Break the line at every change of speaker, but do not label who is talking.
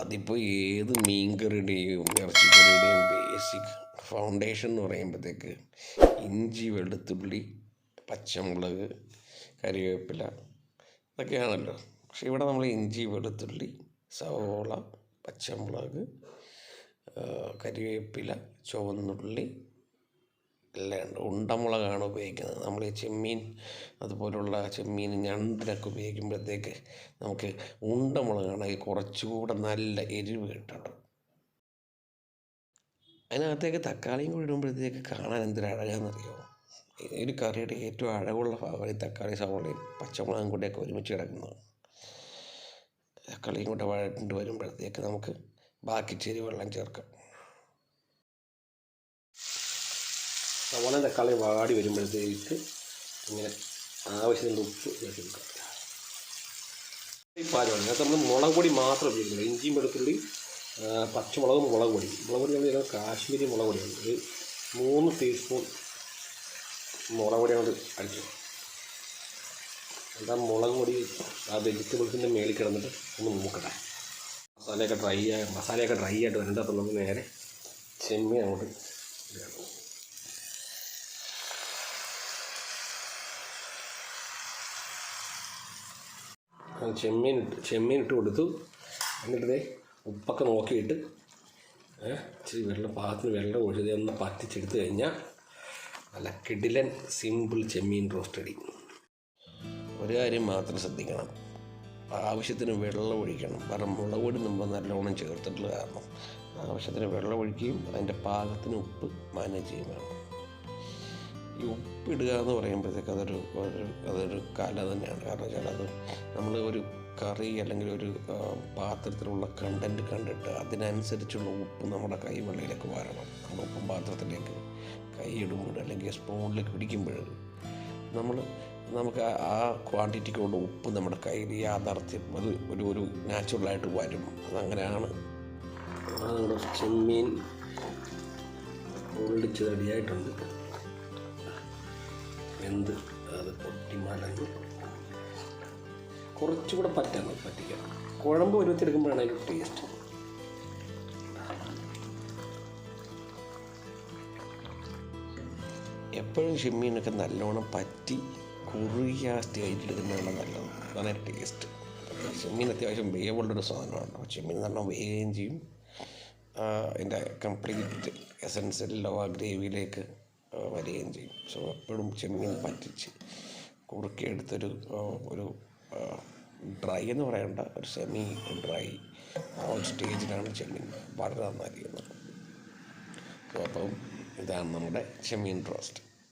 അതിപ്പോൾ ഏത് മീൻകറിയുടെയും ഇറച്ചിക്കറിയുടെയും basic foundation എന്ന് പറയുമ്പോഴത്തേക്ക് ഇഞ്ചി, വെളുത്തുള്ളി, പച്ചമുളക്, കറിവേപ്പില ഇതൊക്കെയാണല്ലോ. പക്ഷെ ഇവിടെ നമ്മൾ ഇഞ്ചി, വെളുത്തുള്ളി, സവോള, പച്ചമുളക്, കരിവേപ്പില, ചുവന്നുള്ളി എല്ലാം ഉണ്ട്. ഉണ്ടമുളകാണ് ഉപയോഗിക്കുന്നത്. നമ്മൾ ഈ ചെമ്മീൻ അതുപോലുള്ള ചെമ്മീൻ ഞണ്ടിനൊക്കെ ഉപയോഗിക്കുമ്പോഴത്തേക്ക് നമുക്ക് ഉണ്ടമുളകാണെങ്കിൽ കുറച്ചുകൂടെ നല്ല എരിവ് കിട്ടും. അതിനകത്തേക്ക് തക്കാളിയും കൂടി ഇടുമ്പോഴത്തേക്ക് കാണാൻ എന്തൊരു അഴകാണെന്നറിയോ. ഒരു കറിയുടെ ഏറ്റവും അഴകുള്ള ഭാഗം ഈ തക്കാളി, സവോളയും പച്ചമുളകും കൂടെയൊക്കെ ഒരുമിച്ച് കിടക്കുന്നത്. തക്കാളിയും കൂടെ വഴണ്ട് വരുമ്പോഴത്തേക്ക് നമുക്ക് ബാക്കി ചെരി വെള്ളം ചേർക്കാം. സവോള തക്കാളി വാടി വരുമ്പോഴത്തേക്ക് ഇങ്ങനെ ആവശ്യത്തിനുള്ള ഉപ്പ് ചേർത്ത് കൊടുക്കാം. ഈ പാചകമാണ് അതിനകത്ത് നമ്മൾ മുളക് പൊടി മാത്രം ഉപയോഗിക്കുന്നത്. ഇഞ്ചിയും, വെളുത്തുള്ളി, പച്ചമുളകും, മുളക് പൊടി നമ്മൾ കാശ്മീരി മുളക് പൊടിയാണ്. ഒരു 3 ടീസ്പൂൺ മുളക് പൊടി കൊണ്ട് അടിച്ചു. എന്താ മുളക് പൊടി ആ വെജിറ്റബിൾസിൻ്റെ മേളിൽ കിടന്നിട്ട് ഒന്ന് മൂക്കട്ടെ. മസാലയൊക്കെ ഡ്രൈ ആയിട്ട് വരേണ്ടപ്പോൾ നമുക്ക് നേരെ ചെമ്മീൻ അങ്ങോട്ട് ഇടണം. ചെമ്മീൻ ഇട്ട് കൊടുത്തു. എന്നിട്ട് ഉപ്പൊക്കെ നോക്കിയിട്ട് ഇച്ചിരി പാകത്തിന് വെള്ളം ഒഴിച്ചത് ഒന്ന് പറ്റിച്ചെടുത്ത് കഴിഞ്ഞാൽ നല്ല കിടിലൻ സിമ്പിൾ ചെമ്മീൻ റോസ്റ്റ് റെഡി. ഒരു കാര്യം മാത്രം ശ്രദ്ധിക്കണം, ആവശ്യത്തിന് വെള്ളം ഒഴിക്കണം. കാരണം മുളക് പൊടി നമ്മൾ നല്ലോണം ചേർത്തിട്ടുള്ള കാരണം ആവശ്യത്തിന് വെള്ളം ഒഴിക്കുകയും അതിൻ്റെ പാകത്തിന് ഉപ്പ് മാനേജ് ചെയ്യുകയും വേണം. ഈ ഉപ്പിടുക എന്ന് പറയുമ്പോഴത്തേക്ക് അതൊരു കല തന്നെയാണ്. കാരണം വെച്ചാൽ അത് നമ്മൾ ഒരു കറി അല്ലെങ്കിൽ ഒരു പാത്രത്തിലുള്ള കണ്ടൻറ്റ് കണ്ടിട്ട് അതിനനുസരിച്ചുള്ള ഉപ്പ് നമ്മുടെ കൈവെള്ളയിലേക്ക് വരണം. നമ്മുടെ ഉപ്പും പാത്രത്തിലേക്ക് കൈ ഇടുമ്പോൾ അല്ലെങ്കിൽ സ്പൂണിലേക്ക് പിടിക്കുമ്പോൾ നമുക്ക് ആ ക്വാണ്ടിറ്റിക്കുള്ള ഉപ്പ് നമ്മുടെ കയ്യിൽ യാഥാർത്ഥ്യം അത് ഒരു നാച്ചുറലായിട്ട് വരും. അതങ്ങനെയാണ്. നമ്മുടെ ചെമ്മീൻ പൊള്ളിച്ച് റെഡിയായിട്ടുണ്ട്. എന്ത് അത് പൊട്ടിമലഞ്ഞ് കുറച്ചുകൂടെ പറ്റിക്കണം. കുഴമ്പ് പരുവത്തിലെടുക്കുമ്പോഴാണ് അതിൻ്റെ ടേസ്റ്റ്. എപ്പോഴും ചെമ്മീനൊക്കെ നല്ലോണം പറ്റി കുറുകിയ സ്റ്റേജിലെടുക്കുന്നതാണ് നല്ലത്. അതാണ് ടേസ്റ്റ്. ചെമ്മീൻ അത്യാവശ്യം വേവുള്ളൊരു സാധനമാണ്. അപ്പോൾ ചെമ്മീൻ നല്ലോണം വേവുകയും ചെയ്യും. അതിൻ്റെ കംപ്ലീറ്റ് എസൻസ് എല്ലാം ആ ഗ്രേവിയിലേക്ക് വരികയും ചെയ്യും. സോ എപ്പോഴും ചെമ്മീൻ പറ്റിച്ച് കുറുക്കിയെടുത്തൊരു ഡ്രൈ എന്ന് പറയേണ്ട ഒരു സെമി ഡ്രൈ ആ ഒരു സ്റ്റേജിലാണ് ചെമ്മീൻ വളരെ നന്നായിരിക്കുന്നത്. അപ്പം ഇതാണ് നമ്മുടെ ചെമ്മീൻ റോസ്റ്റ്.